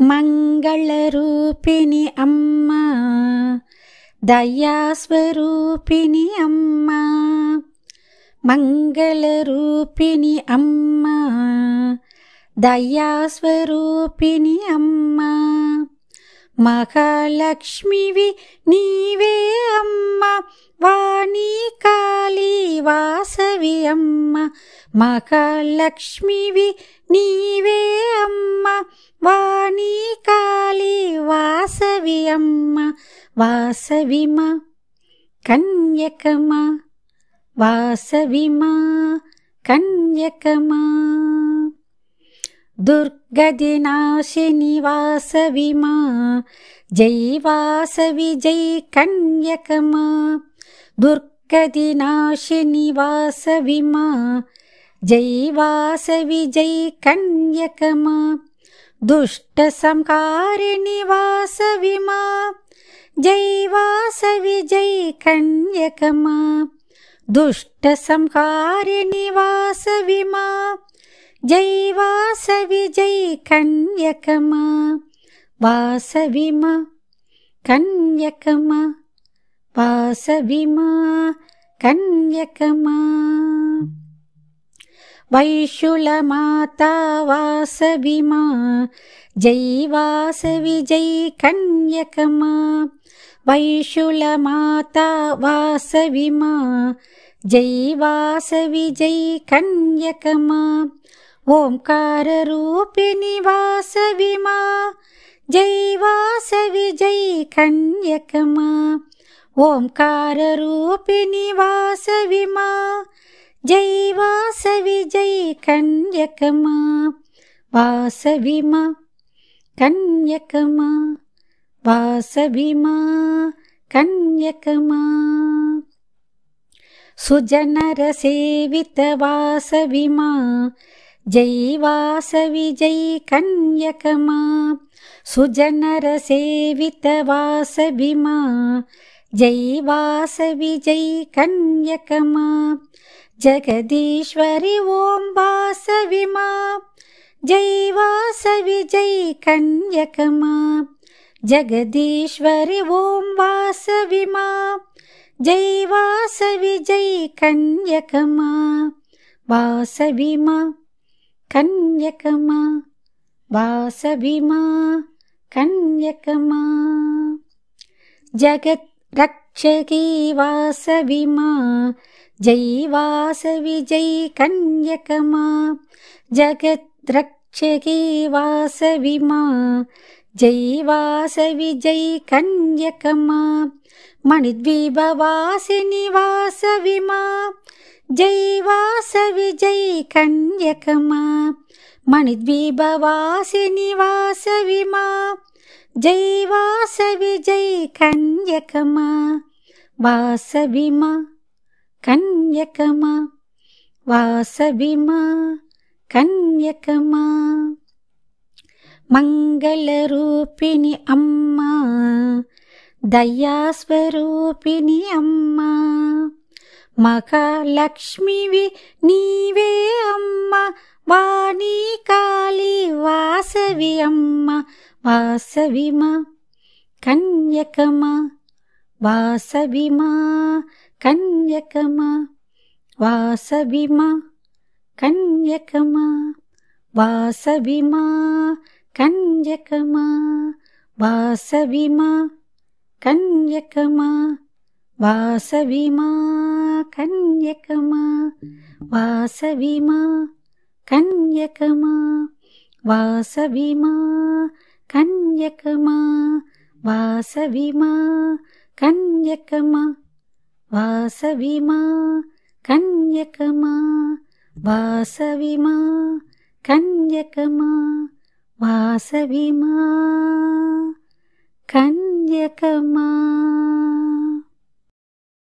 మంగళరూపిణి అమ్మ, దయాస్వరూపిణి అమ్మ, మంగళరూపిణి అమ్మ, దయాస్వరూపిణి అమ్మ, మహాలక్ష్మివి నీవే అమ్మ, వాణి కాళీ వాసవి అమ్మ, మహాలక్ష్మివి నీవే అమ్మ, వాణి కాళీ వాసవి అమ్మ, వాసవిమా కన్యకమా, వాసవిమా కన్యకమా, దుర్గదినాశిని వాసవిమా, జై వాసవి జై కన్యకమా, దుర్గదినాశిని వాసవిమా, జై వాసవి జై కన్యకమా, దుష్ట సంహారిణి వాసవిమా, జై వాసవి జై కన్యకమా, దుష్ట సంహారిణి వాసవిమా, జై వాసవి జై కన్యకమా, వాసవిమా కన్యకమా, వాసవిమా కన్యకమా, వైశులమాతా వాసవిమా, జై వాసవి జై కన్యకమా, వైశులమాతా వాసవిమా, జై వాసవి జై కన్యకమా, ఓంకార రూపిణి వాసవిమా, జై వాసవి జై కన్యకమా, ఓంకార రూపిణి వాసవిమా, జై వాసవి జై కన్యకమా, వాసవిమా కన్యకమా, వాసవిమా కన్యకమా, సుజనర సేవిత వాసవిమా, జై వాసవి జై కన్యకమా, సుజనర సేవిత వాసవిమా, జై వాసవి జై కన్యకమా, జగదీశ్వరి ఓం వాసవిమా, జై వాసవి జై కన్యకమా, జగదీశ్వరి ఓం వాసవిమా, జై వాసవి జై కన్యకమా, వాసవిమా కన్యకమా, వాసవిమా కన్యకమా, జగత్ రక్షకి వాసవిమా, జై వాసవి జై కన్యకమా, జగత్ రక్షకి వాసవిమా, జై వాసవి జై కన్యకమా, మణిద్వీపవాసిని వాసవిమా, జై వాసవి జై కన్యకమా, మణిద్వీపవాసిని వాసవిమా, జై వాసవి జై కన్యకమా, వాసవిమా కన్యకమా, వాసవిమా కన్యకమా, మంగళరూపిణి అమ్మ, దయాస్వరూపిణి అమ్మ, మహాలక్ష్మివి నీవే అమ్మ, వాణి కాళీ వాసవి అమ్మ, వాసవిమా కన్యకమా, వాసవిమా కన్యకమా, వాసవిమా కన్యకమా, వాసవిమా కన్యకమా, వాసవిమా కన్యకమా, వాసవిమా కన్యకమా, వాసవిమా కన్యకమా, వాసవిమా కన్యకమా, వాసవిమా కన్యకమా, వాసవిమా కన్యకమా, వాసవిమా కన్యకమా, వాసవిమా కన్యకమా.